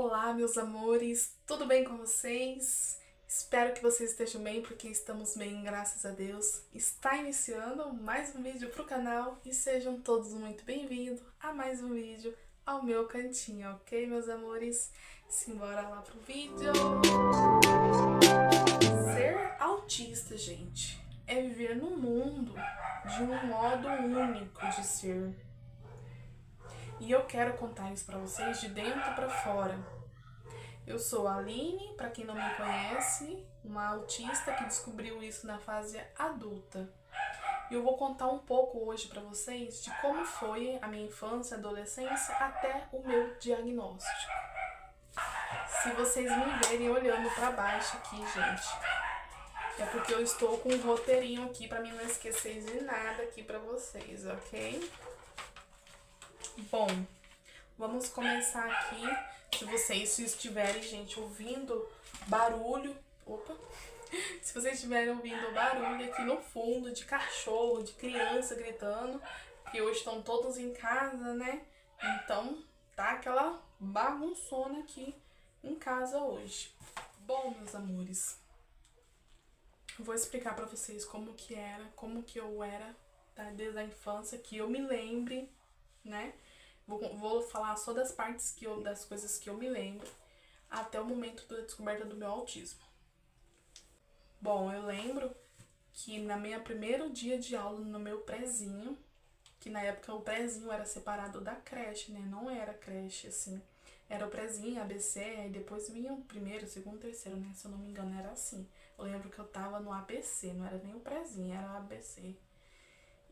Olá, meus amores, tudo bem com vocês? Espero que vocês estejam bem, porque estamos bem, graças a Deus. Está iniciando mais um vídeo pro canal e sejam todos muito bem-vindos a mais um vídeo ao meu cantinho, ok, meus amores? Simbora lá pro vídeo! Ser autista, gente, é viver num mundo de um modo único de ser. E eu quero contar isso pra vocês de dentro pra fora. Eu sou a Aline, pra quem não me conhece, uma autista que descobriu isso na fase adulta. E eu vou contar um pouco hoje pra vocês de como foi a minha infância, adolescência até o meu diagnóstico. Se vocês me verem olhando pra baixo aqui, gente, é porque eu estou com um roteirinho aqui pra mim não esquecer de nada aqui pra vocês, ok? Bom, vamos começar aqui. Se vocês estiverem, gente, ouvindo barulho... Opa! Se vocês estiverem ouvindo barulho aqui no fundo de cachorro, de criança gritando, que hoje estão todos em casa, né? Então, tá aquela bagunçona aqui em casa hoje. Bom, meus amores, vou explicar pra vocês como que eu era, tá? Desde a infância, que eu me lembre, né? Vou falar só das partes das coisas que eu me lembro até o momento da descoberta do meu autismo. Bom, eu lembro que na minha primeiro dia de aula no meu prézinho, que na época o prézinho era separado da creche, né? Não era creche, assim. Era o prézinho, ABC, aí depois vinha o primeiro, segundo, terceiro, né? Se eu não me engano, era assim. Eu lembro que eu tava no ABC, não era nem o prézinho, era o ABC.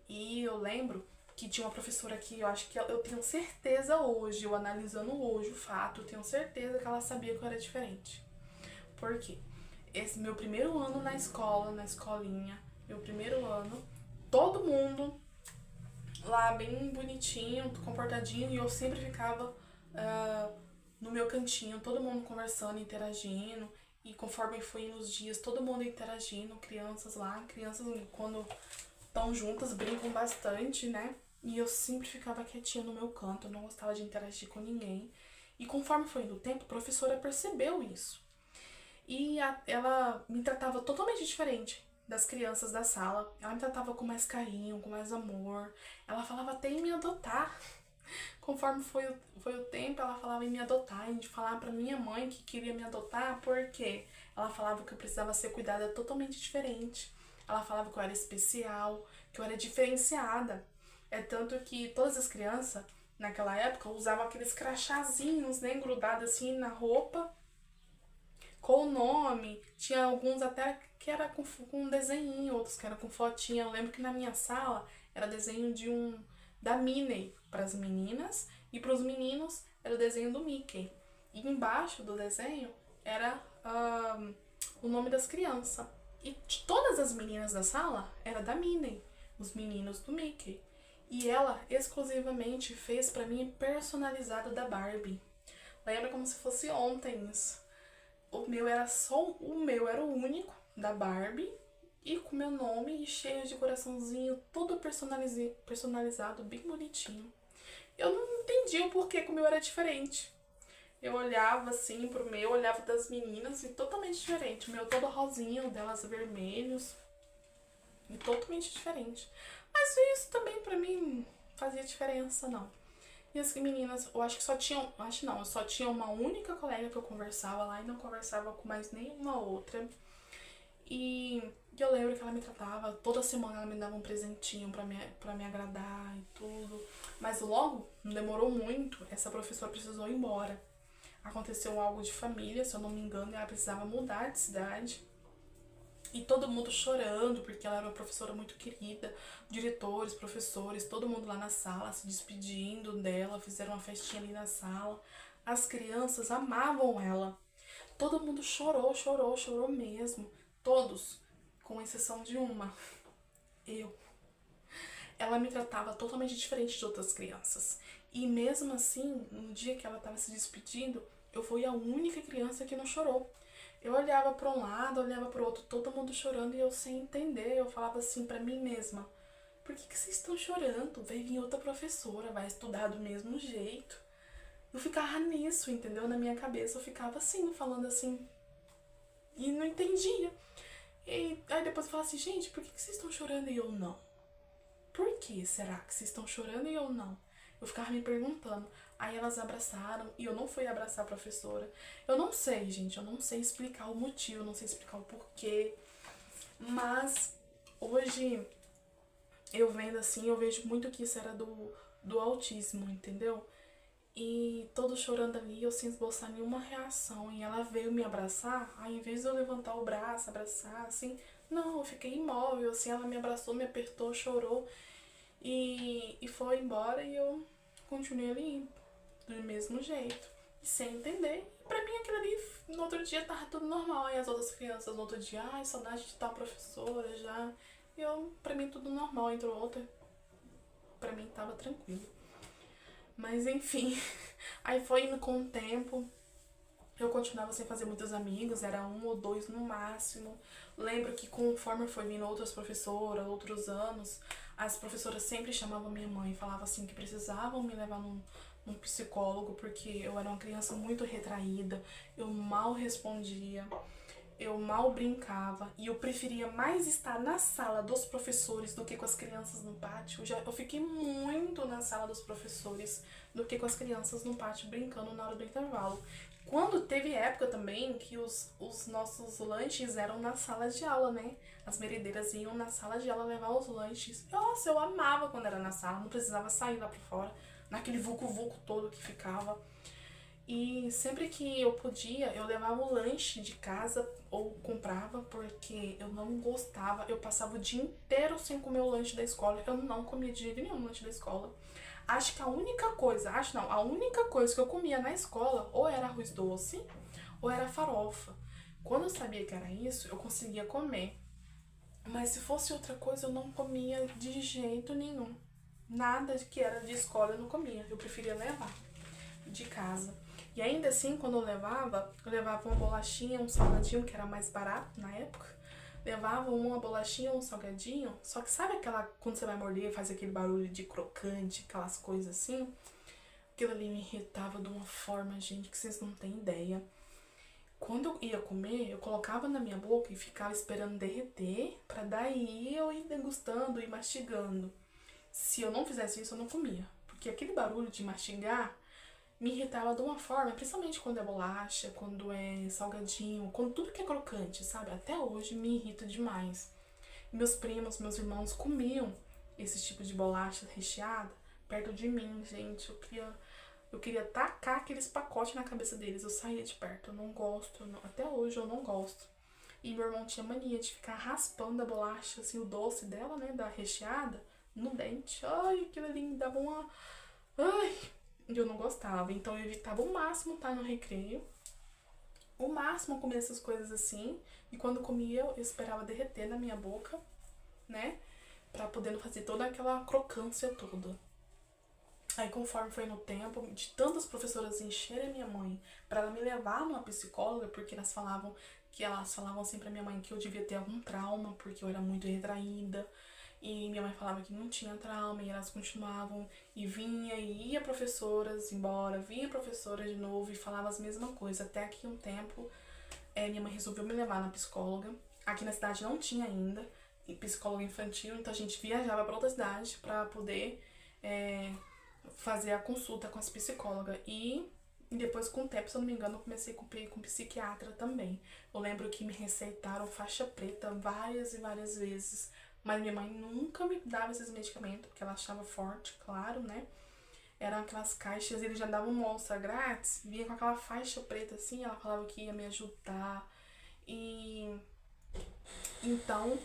E eu lembro que tinha uma professora que eu acho que eu tenho certeza hoje, eu analisando hoje o fato, eu tenho certeza que ela sabia que eu era diferente. Por quê? Esse meu primeiro ano na escola, na escolinha, meu primeiro ano, todo mundo lá bem bonitinho, comportadinho, e eu sempre ficava no meu cantinho, todo mundo conversando, interagindo, e conforme foi nos dias, todo mundo interagindo, crianças quando estão juntas, brincam bastante, né? E eu sempre ficava quietinha no meu canto, eu não gostava de interagir com ninguém. E conforme foi indo o tempo, a professora percebeu isso. E ela me tratava totalmente diferente das crianças da sala. Ela me tratava com mais carinho, com mais amor. Ela falava até em me adotar. Conforme foi o tempo, ela falava em me adotar, em falar pra minha mãe que queria me adotar, porque ela falava que eu precisava ser cuidada totalmente diferente. Ela falava que eu era especial, que eu era diferenciada. É tanto que todas as crianças, naquela época, usavam aqueles crachazinhos, né, grudados assim na roupa, com o nome. Tinha alguns até que era com um desenho, outros que era com fotinha. Eu lembro que na minha sala era desenho da Minnie para as meninas e para os meninos era o desenho do Mickey. E embaixo do desenho era o nome das crianças. E de todas as meninas da sala era da Minnie, os meninos do Mickey. E ela exclusivamente fez pra mim personalizado da Barbie. Lembra como se fosse ontem isso. O meu era o único da Barbie e com meu nome e cheio de coraçãozinho, todo personalizado, bem bonitinho. Eu não entendi o porquê que o meu era diferente. Eu olhava assim pro meu, olhava das meninas e totalmente diferente. O meu todo rosinho, delas vermelhos. E totalmente diferente. Mas isso também pra mim fazia diferença, não. E as meninas, eu acho que só tinham, acho não, eu só tinha uma única colega que eu conversava lá e não conversava com mais nenhuma outra. E eu lembro que ela me tratava, toda semana ela me dava um presentinho pra me agradar e tudo. Mas logo, não demorou muito, essa professora precisou ir embora. Aconteceu algo de família, se eu não me engano, e ela precisava mudar de cidade. E todo mundo chorando, porque ela era uma professora muito querida. Diretores, professores, todo mundo lá na sala se despedindo dela, fizeram uma festinha ali na sala. As crianças amavam ela. Todo mundo chorou, chorou, chorou mesmo. Todos, com exceção de uma. Eu. Ela me tratava totalmente diferente de outras crianças. E mesmo assim, no dia que ela estava se despedindo, eu fui a única criança que não chorou. Eu olhava para um lado, olhava para o outro, todo mundo chorando e eu sem entender. Eu falava assim para mim mesma: por que vocês estão chorando? Vai vir outra professora, vai estudar do mesmo jeito. Eu ficava nisso, entendeu? Na minha cabeça eu ficava assim, falando assim, e não entendia. E aí depois eu falava assim, gente, por que vocês estão chorando e eu não? Por que será que vocês estão chorando e eu não? Eu ficava me perguntando. Aí elas abraçaram e eu não fui abraçar a professora. Eu não sei, gente, eu não sei explicar o motivo, eu não sei explicar o porquê. Mas hoje eu vendo assim, eu vejo muito que isso era do autismo, entendeu? E todo chorando ali, eu sem esboçar nenhuma reação. E ela veio me abraçar, aí em vez de eu levantar o braço, abraçar, assim, não, eu fiquei imóvel, assim, ela me abraçou, me apertou, chorou e foi embora e eu continuei ali do mesmo jeito, sem entender. E pra mim aquilo ali, no outro dia tava tudo normal. E as outras crianças no outro dia, ai, saudade de tal professora já. E eu, pra mim tudo normal, entrou outra, pra mim tava tranquilo. Mas enfim, aí foi indo com o tempo, eu continuava sem fazer muitos amigos, era um ou dois no máximo. Lembro que conforme foi vindo outras professoras, outros anos, as professoras sempre chamavam minha mãe e falavam assim que precisavam me levar num psicólogo, porque eu era uma criança muito retraída, eu mal respondia, eu mal brincava e eu preferia mais estar na sala dos professores do que com as crianças no pátio. Eu fiquei muito na sala dos professores do que com as crianças no pátio brincando na hora do intervalo. Quando teve época também que os nossos lanches eram na sala de aula, né? As merendeiras iam na sala de aula levar os lanches. Nossa, eu amava quando era na sala, não precisava sair lá pra fora, naquele vucu-vucu todo que ficava. E sempre que eu podia, eu levava o lanche de casa ou comprava, porque eu não gostava. Eu passava o dia inteiro sem comer o lanche da escola. Eu não comia de jeito nenhum o lanche da escola. Acho que a única coisa, a única coisa que eu comia na escola ou era arroz doce ou era farofa. Quando eu sabia que era isso, eu conseguia comer. Mas se fosse outra coisa, eu não comia de jeito nenhum. Nada que era de escola eu não comia. Eu preferia levar de casa. E ainda assim, quando eu levava uma bolachinha, um salgadinho, que era mais barato na época. Levava uma bolachinha, um salgadinho. Só que sabe aquela, quando você vai morder, faz aquele barulho de crocante, aquelas coisas assim? Aquilo ali me irritava de uma forma, gente, que vocês não têm ideia. Quando eu ia comer, eu colocava na minha boca e ficava esperando derreter, pra daí eu ir degustando e mastigando. Se eu não fizesse isso, eu não comia. Porque aquele barulho de mastigar me irritava de uma forma, principalmente quando é bolacha, quando é salgadinho, quando tudo que é crocante, sabe? Até hoje me irrita demais. Meus primos, meus irmãos comiam esse tipo de bolacha recheada perto de mim, gente. Eu queria tacar aqueles pacotes na cabeça deles. Eu saía de perto, eu não gosto, até hoje eu não gosto. E meu irmão tinha mania de ficar raspando a bolacha, assim, o doce dela, né, da recheada, no dente. Ai, aquilo ali me dava uma... Ai, eu não gostava, então eu evitava o máximo estar no recreio, o máximo comer essas coisas assim, e quando comia eu esperava derreter na minha boca, né, pra poder não fazer toda aquela crocância toda. Aí conforme foi no tempo, de tantas professoras encherem a minha mãe pra ela me levar numa psicóloga, porque elas falavam assim pra minha mãe que eu devia ter algum trauma, porque eu era muito retraída. E minha mãe falava que não tinha trauma e elas continuavam e vinha e ia professoras embora, vinha professora de novo e falava as mesmas coisas. Até que um tempo minha mãe resolveu me levar na psicóloga. Aqui na cidade não tinha ainda psicóloga infantil, então a gente viajava para outra cidade para poder fazer a consulta com as psicólogas. E depois, com o tempo, se eu não me engano, eu comecei com psiquiatra também. Eu lembro que me receitaram faixa preta várias e várias vezes. Mas minha mãe nunca me dava esses medicamentos, porque ela achava forte, claro, né? Eram aquelas caixas, eles já davam uma amostra grátis, vinha com aquela faixa preta assim, ela falava que ia me ajudar. E então,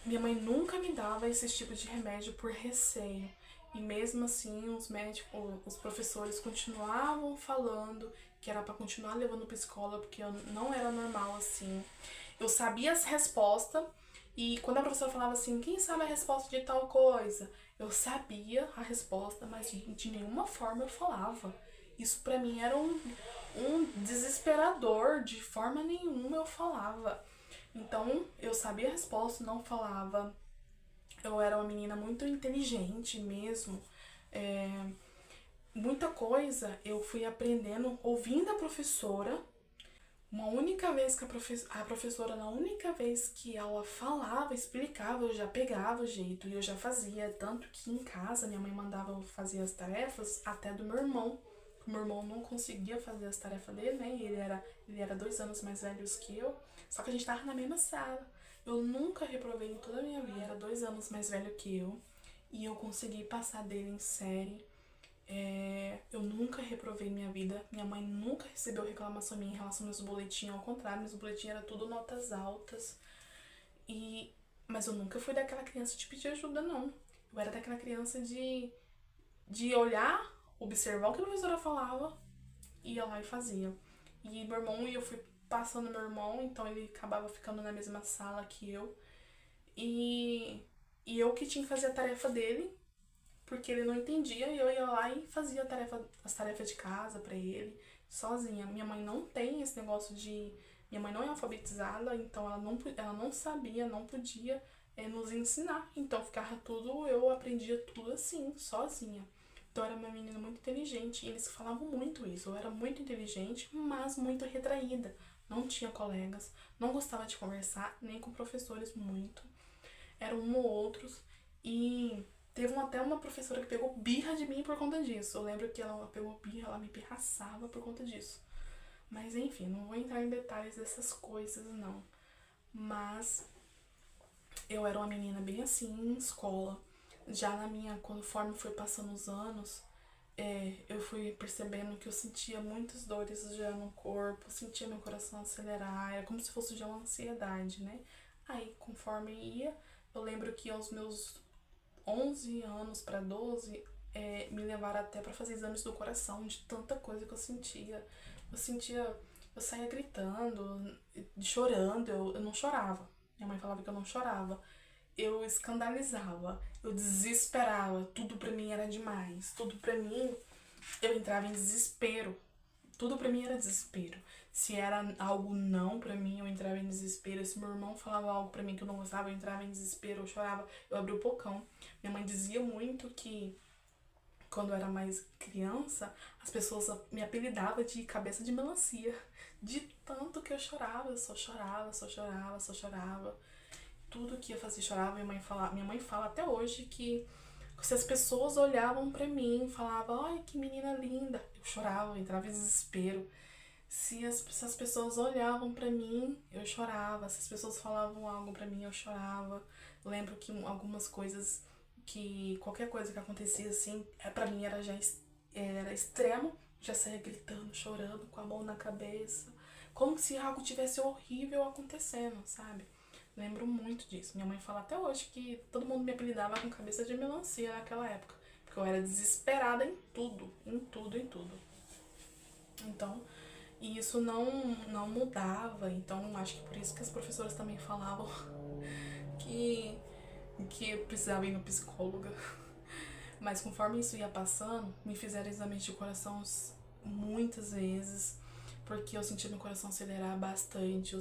minha mãe nunca me dava esse tipo de remédio por receio. E mesmo assim, os médicos, os professores continuavam falando que era pra continuar levando psicóloga, porque eu não era normal assim. Eu sabia as respostas, e quando a professora falava assim, quem sabe a resposta de tal coisa? Eu sabia a resposta, mas de nenhuma forma eu falava. Isso pra mim era um desesperador, de forma nenhuma eu falava. Então, eu sabia a resposta, não falava. Eu era uma menina muito inteligente mesmo. muita coisa eu fui aprendendo ouvindo a professora. Uma única vez que a professora, na única vez que ela falava, explicava, eu já pegava o jeito e eu já fazia. Tanto que em casa minha mãe mandava eu fazer as tarefas até do meu irmão. O meu irmão não conseguia fazer as tarefas dele, né? Ele era 2 anos mais velho que eu. Só que a gente tava na mesma sala. Eu nunca reprovei em toda a minha vida. Era 2 anos mais velho que eu. E eu consegui passar dele em série. Eu nunca reprovei minha vida. Minha mãe nunca recebeu reclamação minha em relação aos meus boletins. Ao contrário, meus boletins eram tudo notas altas. Mas eu nunca fui daquela criança de pedir ajuda, não. Eu era daquela criança de olhar, observar o que a professora falava, ia lá e fazia. E meu irmão, eu fui passando meu irmão, então ele acabava ficando na mesma sala que eu. E, e eu que tinha que fazer a tarefa dele, porque ele não entendia, e eu ia lá e fazia as tarefas de casa pra ele, sozinha. Minha mãe não tem esse negócio de. Minha mãe não é alfabetizada, então ela não sabia, não podia nos ensinar. Então ficava tudo, eu aprendia tudo assim, sozinha. Então eu era uma menina muito inteligente, e eles falavam muito isso. Eu era muito inteligente, mas muito retraída. Não tinha colegas, não gostava de conversar, nem com professores muito. Eram um ou outros. E teve até uma professora que pegou birra de mim por conta disso. Eu lembro que ela pegou birra, ela me pirraçava por conta disso. Mas enfim, não vou entrar em detalhes dessas coisas, não. Mas eu era uma menina bem assim em escola. Já conforme foi passando os anos, eu fui percebendo que eu sentia muitas dores já no corpo, sentia meu coração acelerar, era como se fosse já uma ansiedade, né? Aí, conforme ia, eu lembro que aos meus 11 anos para 12, me levaram até para fazer exames do coração, de tanta coisa que eu sentia. Eu saía gritando, chorando, eu não chorava. Minha mãe falava que eu não chorava. Eu escandalizava, eu desesperava, tudo pra mim era demais. Tudo pra mim, eu entrava em desespero. Tudo pra mim era desespero. Se era algo não pra mim, eu entrava em desespero. Se meu irmão falava algo pra mim que eu não gostava, eu entrava em desespero, eu chorava, eu abria o bocão. Minha mãe dizia muito que quando eu era mais criança, as pessoas me apelidavam de cabeça de melancia. De tanto que eu chorava, eu só chorava, só chorava, só chorava. Tudo que eu fazia chorava. Minha mãe fala até hoje que se as pessoas olhavam pra mim e falavam, ai, que menina linda, eu chorava, eu entrava em desespero. Se as pessoas olhavam pra mim, eu chorava. Se as pessoas falavam algo pra mim, eu chorava. Eu lembro que algumas coisas, que qualquer coisa que acontecia assim, pra mim era extremo, já saía gritando, chorando, com a mão na cabeça, como se algo tivesse horrível acontecendo, sabe? Lembro muito disso. Minha mãe fala até hoje que todo mundo me apelidava com cabeça de melancia naquela época, porque eu era desesperada em tudo, em tudo, em tudo. Então, e isso não mudava. Então, acho que por isso que as professoras também falavam que, que eu precisava ir no psicóloga. Mas conforme isso ia passando, me fizeram exames de coração muitas vezes, porque eu sentia meu coração acelerar bastante.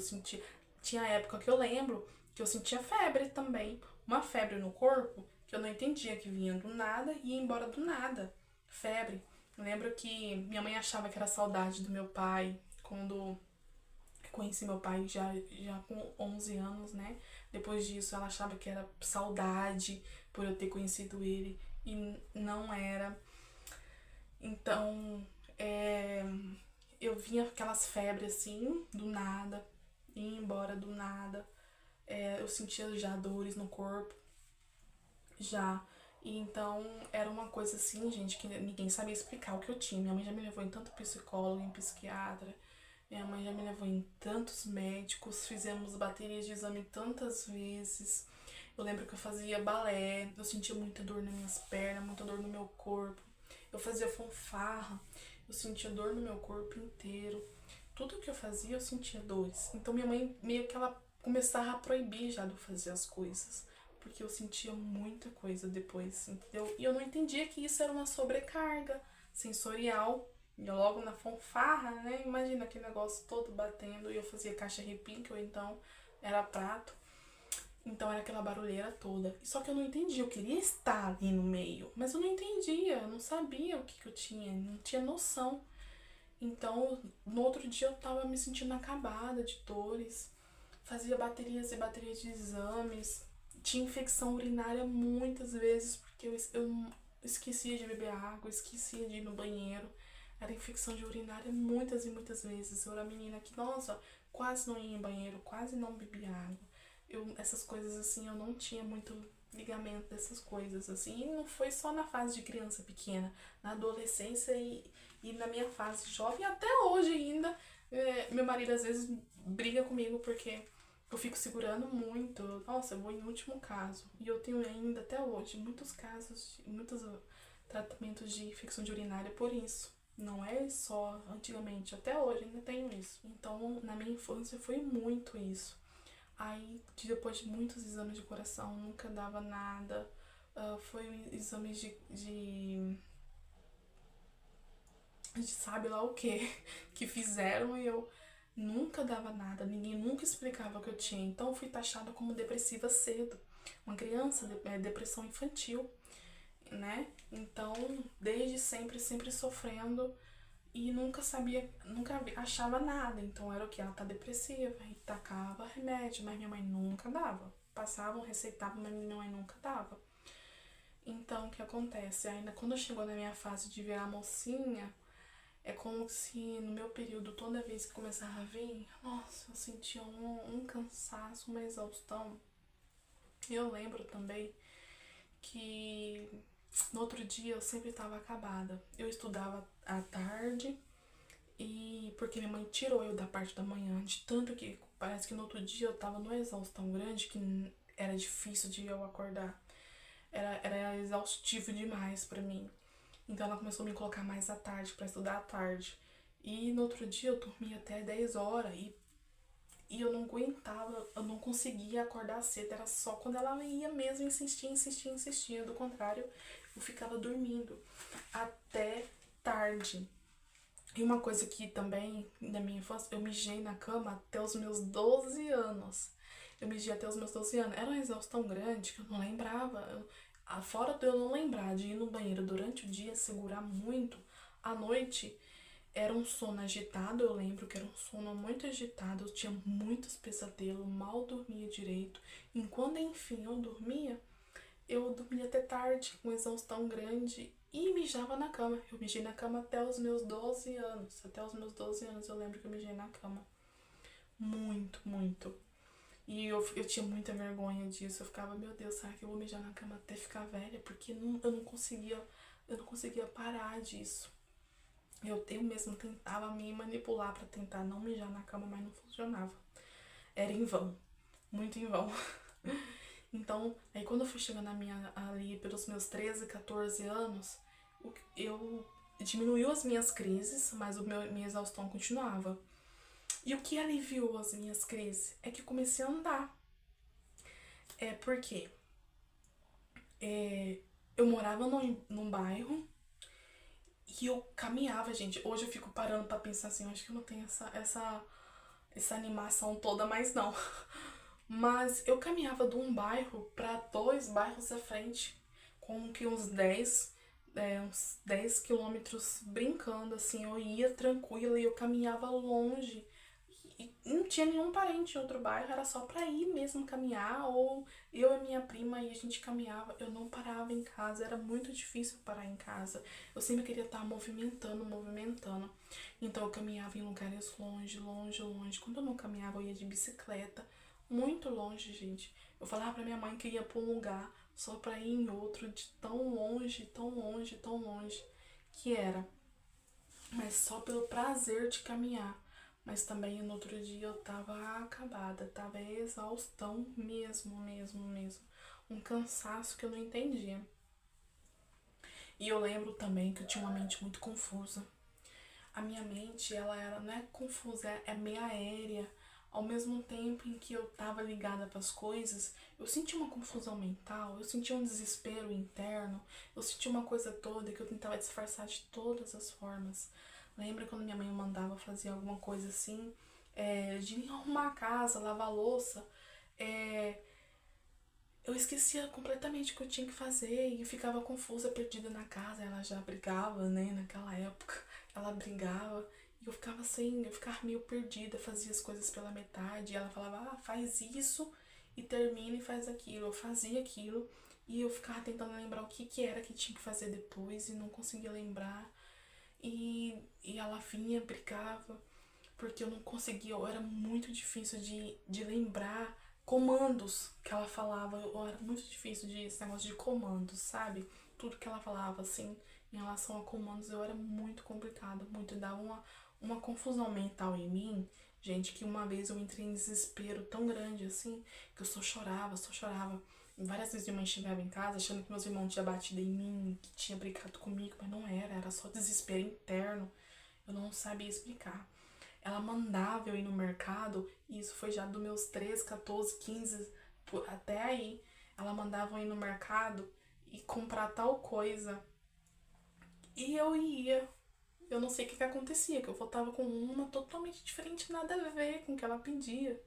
Tinha época que eu lembro que eu sentia febre também. Uma febre no corpo que eu não entendia, que vinha do nada e ia embora do nada. Febre. Eu lembro que minha mãe achava que era saudade do meu pai quando conheci meu pai já com 11 anos, né? Depois disso, ela achava que era saudade por eu ter conhecido ele e não era. Então, eu vinha aquelas febres assim, do nada, ia embora do nada. Eu sentia já dores no corpo, já. E então era uma coisa assim, gente, que ninguém sabia explicar o que eu tinha. Minha mãe já me levou em tanto psicólogo, em psiquiatra. Minha mãe já me levou em tantos médicos, fizemos baterias de exame tantas vezes. Eu lembro que eu fazia balé, eu sentia muita dor nas minhas pernas, muita dor no meu corpo. Eu fazia fanfarra, eu sentia dor no meu corpo inteiro. Tudo que eu fazia, eu sentia dores. Então minha mãe meio que ela começava a proibir já de eu fazer as coisas, porque eu sentia muita coisa depois, entendeu? E eu não entendia que isso era uma sobrecarga sensorial. E eu logo na fanfarra, né? Imagina aquele negócio todo batendo, e eu fazia caixa repique, ou então era prato. Então era aquela barulheira toda. Só que eu não entendia, eu queria estar ali no meio, mas eu não entendia, eu não sabia o que eu tinha, não tinha noção. Então, no outro dia eu tava me sentindo acabada de dores, fazia baterias e baterias de exames, tinha infecção urinária muitas vezes, porque eu esquecia de beber água, esquecia de ir no banheiro. Era infecção de urinária muitas e muitas vezes. Eu era menina que, nossa, quase não ia em banheiro, quase não bebia água. Essas coisas assim, eu não tinha muito ligamento dessas coisas assim. E não foi só na fase de criança pequena, na adolescência e na minha fase jovem, até hoje ainda. Meu marido às vezes briga comigo porque eu fico segurando muito. Nossa, eu vou em último caso. E eu tenho ainda até hoje muitos casos, muitos tratamentos de infecção de urinária por isso. Não é só antigamente, até hoje ainda tenho isso. Então, na minha infância foi muito isso. Aí, depois de muitos exames de coração, nunca dava nada. Foi exames de sabe lá o que fizeram e eu nunca dava nada. Ninguém nunca explicava o que eu tinha. Então, eu fui taxada como depressiva cedo. Uma criança, depressão infantil, né? Então, desde sempre, sempre sofrendo e nunca sabia, nunca achava nada. Então era o que? Ela tá depressiva e tacava remédio, mas minha mãe nunca dava. Passavam, receitavam, mas minha mãe nunca dava. Então o que acontece? Ainda quando chegou na minha fase de virar mocinha, é como se no meu período, toda vez que começava a vir, nossa, eu sentia um cansaço, uma exaustão. Eu lembro também que no outro dia eu sempre estava acabada. Eu estudava à tarde e porque minha mãe tirou eu da parte da manhã, de tanto que parece que no outro dia eu tava numa exaustão grande que era difícil de eu acordar. Era exaustivo demais pra mim. Então ela começou a me colocar mais à tarde pra estudar à tarde. E no outro dia eu dormia até 10 horas e eu não aguentava, eu não conseguia acordar cedo. Era só quando ela ia mesmo insistir, insistir, insistir. Do contrário, eu ficava dormindo até tarde. E uma coisa que também, na minha infância, eu mijei na cama até os meus 12 anos. Eu mijei até os meus 12 anos. Era uma exaustão grande que eu não lembrava. Fora de eu não lembrar de ir no banheiro durante o dia, segurar muito, à noite era um sono agitado. Eu lembro que era um sono muito agitado. Eu tinha muitos pesadelos, mal dormia direito. E quando enfim eu dormia até tarde, com exaustão grande e mijava na cama. Eu mijei na cama até os meus 12 anos. Até os meus 12 anos eu lembro que eu mijei na cama. Muito, muito. E eu tinha muita vergonha disso. Eu ficava, meu Deus, será que eu vou mijar na cama até ficar velha? Porque eu não conseguia parar disso. Eu mesmo tentava me manipular pra tentar não mijar na cama, mas não funcionava. Era em vão. Muito em vão. Então, aí quando eu fui chegando ali pelos meus 13, 14 anos, eu diminuiu as minhas crises, mas minha exaustão continuava. E o que aliviou as minhas crises é que eu comecei a andar. Porque eu morava num bairro e eu caminhava, gente. Hoje eu fico parando pra pensar assim, eu acho que eu não tenho essa animação toda mais não. Mas eu caminhava de um bairro para 2 bairros à frente, com que uns 10 quilômetros brincando, assim, eu ia tranquila e eu caminhava longe. E não tinha nenhum parente em outro bairro, era só pra ir mesmo caminhar, ou eu e minha prima e a gente caminhava. Eu não parava em casa, era muito difícil parar em casa. Eu sempre queria estar movimentando, movimentando. Então eu caminhava em lugares longe, longe, longe. Quando eu não caminhava, eu ia de bicicleta. Muito longe, gente. Eu falava pra minha mãe que ia pra um lugar só pra ir em outro, de tão longe, tão longe, tão longe que era. Mas só pelo prazer de caminhar. Mas também no outro dia eu tava acabada, tava exaustão mesmo, mesmo, mesmo. Um cansaço que eu não entendia. E eu lembro também que eu tinha uma mente muito confusa. A minha mente, não é confusa, é meio aérea. Ao mesmo tempo em que eu tava ligada para as coisas, eu senti uma confusão mental, eu senti um desespero interno, eu senti uma coisa toda que eu tentava disfarçar de todas as formas. Lembra quando minha mãe mandava fazer alguma coisa assim, de arrumar a casa, lavar a louça, eu esquecia completamente o que eu tinha que fazer e ficava confusa, perdida na casa. Ela já brigava, né, naquela época. Ela brigava e eu ficava eu ficava meio perdida, fazia as coisas pela metade. E ela falava, faz isso e termina e faz aquilo. Eu fazia aquilo e eu ficava tentando lembrar o que era que tinha que fazer depois e não conseguia lembrar. E ela vinha, brigava, porque eu não conseguia, era muito difícil de lembrar comandos que ela falava, era muito difícil esse negócio de comandos, sabe? Tudo que ela falava, assim, em relação a comandos, eu era muito complicada, muito, dava uma confusão mental em mim, gente, que uma vez eu entrei em desespero tão grande, assim, que eu só chorava, só chorava. Várias vezes minha mãe chegava em casa achando que meus irmãos tinham batido em mim, que tinha brigado comigo, mas não era só desespero interno, eu não sabia explicar. Ela mandava eu ir no mercado, e isso foi já dos meus 13, 14, 15, até aí. Ela mandava eu ir no mercado e comprar tal coisa. E eu ia. Eu não sei o que acontecia, que eu voltava com uma totalmente diferente, nada a ver com o que ela pedia.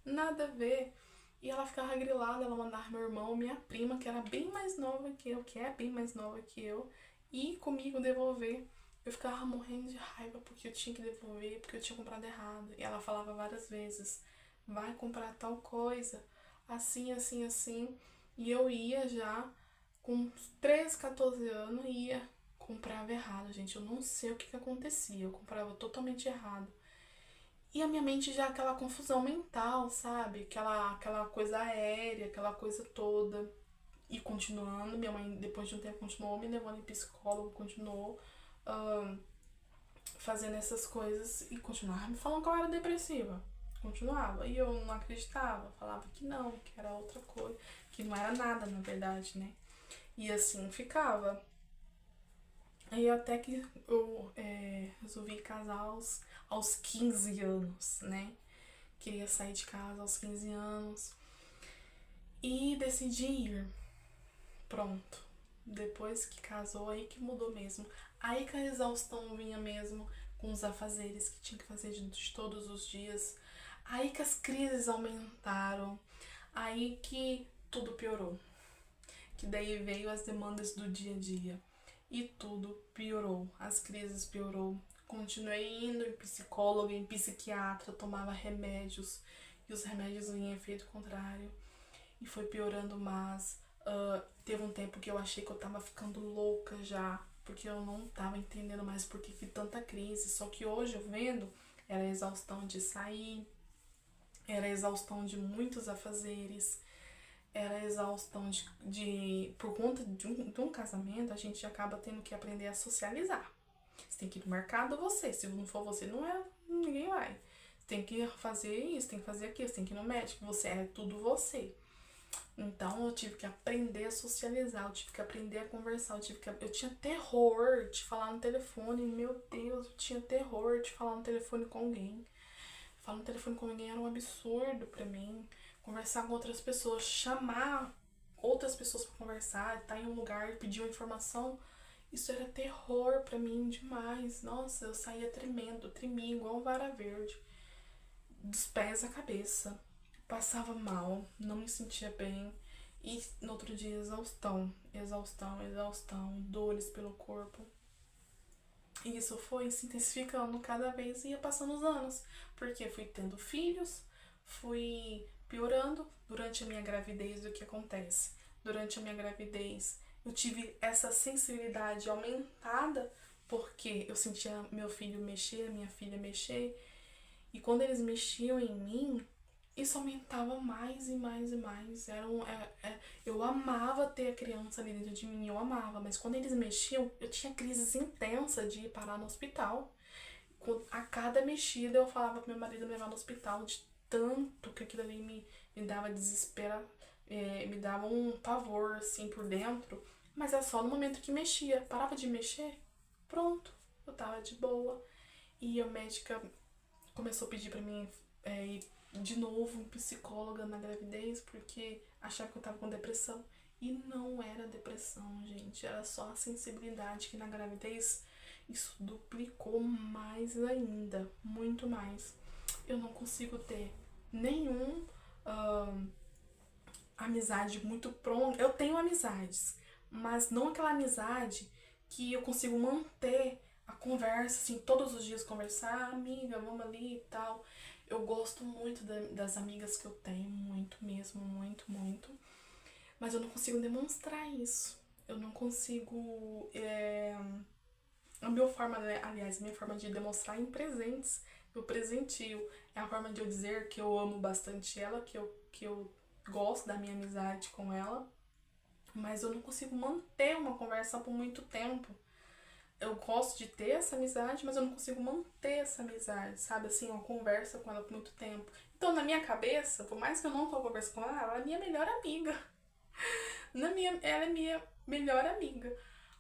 Nada a ver. E ela ficava grilada, ela mandava meu irmão, minha prima, que era bem mais nova que eu, que é bem mais nova que eu, e comigo devolver. Eu ficava morrendo de raiva porque eu tinha que devolver, porque eu tinha comprado errado. E ela falava várias vezes, vai comprar tal coisa, assim, assim, assim. E eu ia já, com 13, 14 anos, ia, comprava errado, gente. Eu não sei o que acontecia, eu comprava totalmente errado. E a minha mente já aquela confusão mental, sabe? Aquela coisa aérea, aquela coisa toda. E continuando, minha mãe, depois de um tempo, continuou me levando em psicólogo, continuou fazendo essas coisas e continuava me falando que eu era depressiva. Continuava. E eu não acreditava, falava que não, que era outra coisa, que não era nada, na verdade, né? E assim ficava. Aí até que eu resolvi casar aos 15 anos, né? Queria sair de casa aos 15 anos e decidi ir. Pronto. Depois que casou, aí que mudou mesmo. Aí que a exaustão vinha mesmo com os afazeres que tinha que fazer de todos os dias. Aí que as crises aumentaram. Aí que tudo piorou. Que daí veio as demandas do dia a dia. E tudo piorou. As crises piorou. Continuei indo em psicóloga, em psiquiatra, tomava remédios. E os remédios vinham em efeito contrário. E foi piorando mais. Teve um tempo que eu achei que eu tava ficando louca já, porque eu não tava entendendo mais por que tanta crise. Só que hoje eu vendo, era a exaustão de sair, era a exaustão de muitos afazeres, era a exaustão por conta de um casamento, a gente acaba tendo que aprender a socializar. Você tem que ir no mercado você, se não for você, ninguém vai. Você tem que fazer isso, tem que fazer aquilo, você tem que ir no médico, você é tudo você. Então eu tive que aprender a socializar, eu tive que aprender a conversar, eu tinha terror de falar no telefone, meu Deus, eu tinha terror de falar no telefone com alguém. Falar no telefone com alguém era um absurdo pra mim. Conversar com outras pessoas, chamar outras pessoas pra conversar, estar em um lugar, pedir uma informação, isso era terror pra mim demais. Nossa, eu saía tremendo, tremia igual um vara verde, dos pés à cabeça. Passava mal, não me sentia bem. E no outro dia, exaustão, exaustão, exaustão, dores pelo corpo. E isso foi se intensificando cada vez e ia passando os anos. Porque fui tendo filhos, fui piorando durante a minha gravidez. O que acontece? Durante a minha gravidez, eu tive essa sensibilidade aumentada porque eu sentia meu filho mexer, minha filha mexer. E quando eles mexiam em mim, isso aumentava mais e mais e mais. Eu amava ter a criança ali dentro de mim, eu amava. Mas quando eles mexiam, eu tinha crises intensas de ir parar no hospital. A cada mexida eu falava pro meu marido me levar no hospital, de tanto que aquilo ali me dava desespero, me dava um pavor assim por dentro. Mas é só no momento que mexia. Parava de mexer, pronto, eu tava de boa. E a médica começou a pedir pra mim ir de novo psicóloga na gravidez, porque achava que eu tava com depressão. E não era depressão, gente. Era só a sensibilidade, que na gravidez isso duplicou mais ainda. Muito mais. Eu não consigo ter nenhum amizade muito pronta. Eu tenho amizades, mas não aquela amizade que eu consigo manter a conversa, assim, todos os dias conversar, amiga, vamos ali e tal. Eu gosto muito das amigas que eu tenho, muito mesmo, muito, muito. Mas eu não consigo demonstrar isso. Eu não consigo. A minha forma, aliás, a minha forma de demonstrar em presentes. Eu presentio. É a forma de eu dizer que eu amo bastante ela, que eu gosto da minha amizade com ela. Mas eu não consigo manter uma conversa por muito tempo. Eu gosto de ter essa amizade, mas eu não consigo manter essa amizade, sabe? Assim, uma conversa com ela por muito tempo. Então, na minha cabeça, por mais que eu não tô conversando com ela, ela é minha melhor amiga. Ela é minha melhor amiga.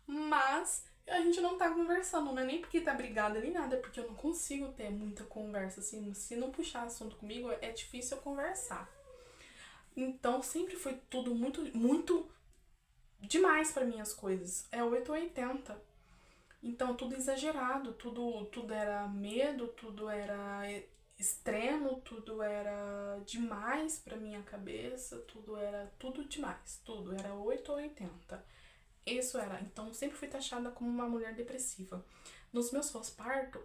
Mas a gente não tá conversando, não é nem porque tá brigada nem nada, é porque eu não consigo ter muita conversa, assim. Se não puxar assunto comigo, é difícil eu conversar. Então, sempre foi tudo muito, muito demais pra mim as coisas. É 8 ou 80. Então, tudo exagerado, tudo era medo, tudo era extremo, tudo era demais pra minha cabeça, tudo era tudo demais, tudo era 8 ou 80. Isso era, então sempre fui taxada como uma mulher depressiva. Nos meus pós-parto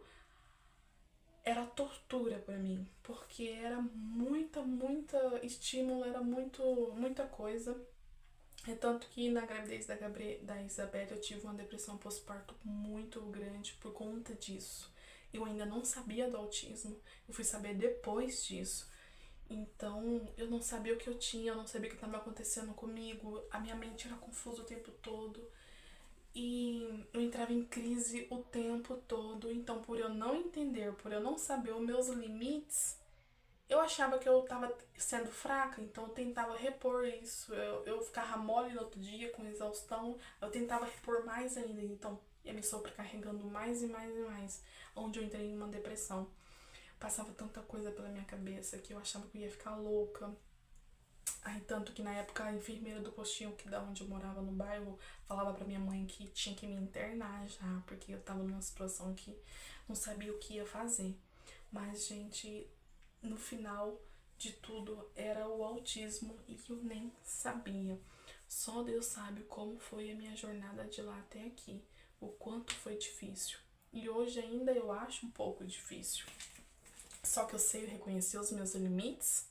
era tortura pra mim, porque era muita estímulo, era muita coisa. É tanto que na gravidez da Isabelle eu tive uma depressão pós-parto muito grande por conta disso. Eu ainda não sabia do autismo, eu fui saber depois disso. Então eu não sabia o que eu tinha, eu não sabia o que estava acontecendo comigo, a minha mente era confusa o tempo todo. E eu entrava em crise o tempo todo. Então, por eu não entender, por eu não saber os meus limites, eu achava que eu tava sendo fraca, então eu tentava repor isso. Eu ficava mole no outro dia, com exaustão. Eu tentava repor mais ainda, então ia me sobrecarregando mais e mais e mais. Onde eu entrei em uma depressão. Passava tanta coisa pela minha cabeça que eu achava que eu ia ficar louca. Aí, tanto que na época a enfermeira do postinho que da onde eu morava no bairro falava pra minha mãe que tinha que me internar já, porque eu tava numa situação que não sabia o que ia fazer. Mas, gente, no final de tudo era o autismo e eu nem sabia. Só Deus sabe como foi a minha jornada de lá até aqui, o quanto foi difícil. E hoje ainda eu acho um pouco difícil. Só que eu sei reconhecer os meus limites,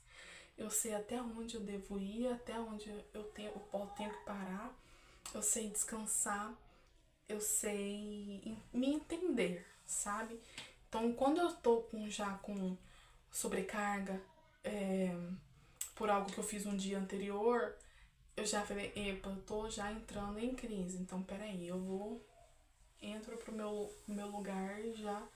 eu sei até onde eu devo ir, até onde tenho que parar, eu sei descansar, eu sei me entender, sabe? Então, quando eu tô já com sobrecarga, por algo que eu fiz um dia anterior, eu já falei, epa, eu tô já entrando em crise, então peraí, entro pro meu lugar e já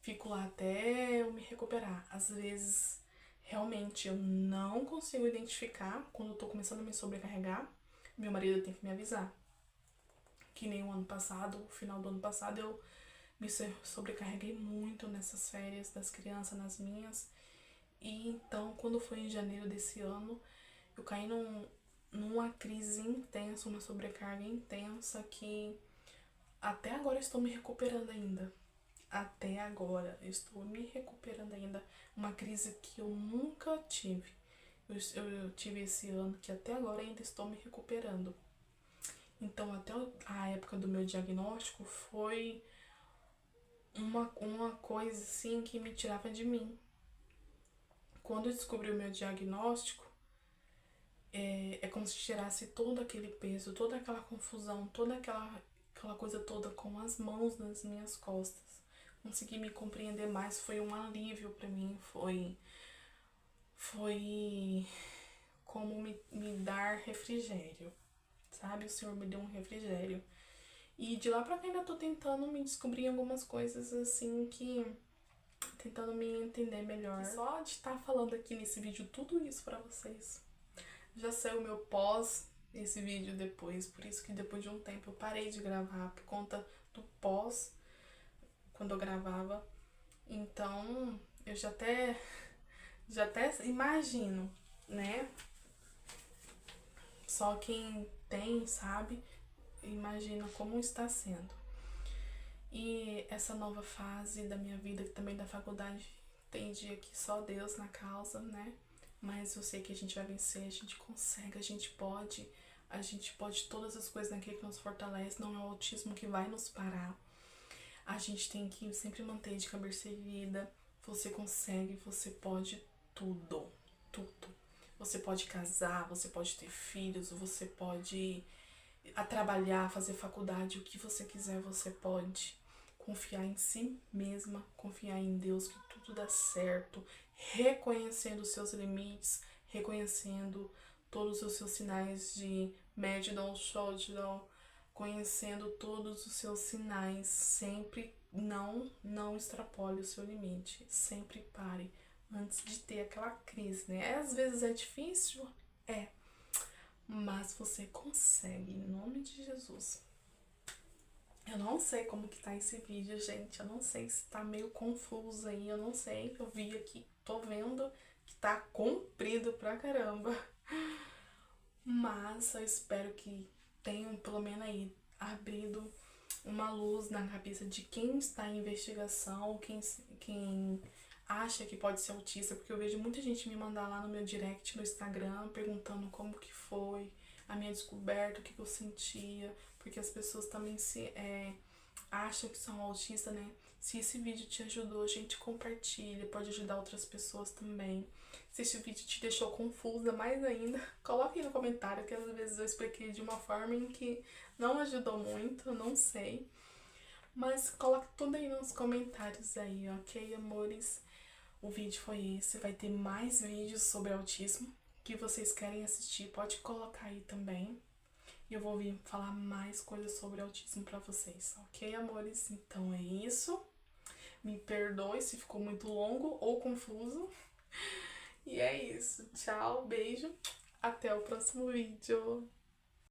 fico lá até eu me recuperar. Às vezes, realmente, eu não consigo identificar quando eu tô começando a me sobrecarregar. Meu marido tem que me avisar. Que nem o ano passado, o final do ano passado, eu me sobrecarreguei muito nessas férias das crianças, nas minhas. E então, quando foi em janeiro desse ano, eu caí numa crise intensa, uma sobrecarga intensa que até agora eu estou me recuperando ainda. Até agora eu estou me recuperando ainda. Uma crise que eu nunca tive. Eu tive esse ano que até agora ainda estou me recuperando. Então, até a época do meu diagnóstico foi uma coisa assim que me tirava de mim. Quando eu descobri o meu diagnóstico, é como se tirasse todo aquele peso, toda aquela confusão, toda aquela coisa toda com as mãos nas minhas costas. Consegui me compreender mais, foi um alívio pra mim, foi como me dar refrigério, sabe? O Senhor me deu um refrigério. E de lá pra cá ainda tô tentando me descobrir algumas coisas assim que tentando me entender melhor. E só de estar falando aqui nesse vídeo tudo isso pra vocês. Já saiu o meu pós esse vídeo depois, por isso que depois de um tempo eu parei de gravar por conta do pós quando eu gravava. Então, eu já até imagino, né? Só quem tem, sabe, imagina como está sendo. E essa nova fase da minha vida, também da faculdade, tem dia que só Deus na causa, né? mas eu sei que a gente vai vencer, a gente consegue, a gente pode todas as coisas naquele que nos fortalece, não é o autismo que vai nos parar. A gente tem que sempre manter de cabeça erguida. Você consegue, você pode tudo, tudo. Você pode casar, você pode ter filhos, você pode trabalhar, fazer faculdade, o que você quiser, você pode. Confiar em si mesma, confiar em Deus que tudo dá certo, reconhecendo os seus limites, reconhecendo todos os seus sinais de Magellan, Showdown, conhecendo todos os seus sinais, sempre não extrapole o seu limite, sempre pare antes de ter aquela crise, né? Às vezes é difícil, mas você consegue, em nome de Jesus. Eu não sei como que tá esse vídeo, gente. Eu não sei se tá meio confuso aí. Eu não sei. Eu vi aqui, tô vendo que tá comprido pra caramba. Mas eu espero que tenham pelo menos aí abrido uma luz na cabeça de quem está em investigação, quem acha que pode ser autista, porque eu vejo muita gente me mandar lá no meu direct no Instagram perguntando como que foi a minha descoberta, o que eu sentia, porque as pessoas também acham que são autistas, né? Se esse vídeo te ajudou, gente, compartilha, pode ajudar outras pessoas também. Se esse vídeo te deixou confusa mais ainda, coloque aí no comentário, que às vezes eu expliquei de uma forma em que não ajudou muito, eu não sei. Mas coloque tudo aí nos comentários aí, ok, amores? O vídeo foi esse, vai ter mais vídeos sobre autismo que vocês querem assistir, pode colocar aí também. E eu vou vir falar mais coisas sobre autismo pra vocês, ok, amores? Então é isso. Me perdoe se ficou muito longo ou confuso. E é isso. Tchau, beijo. Até o próximo vídeo.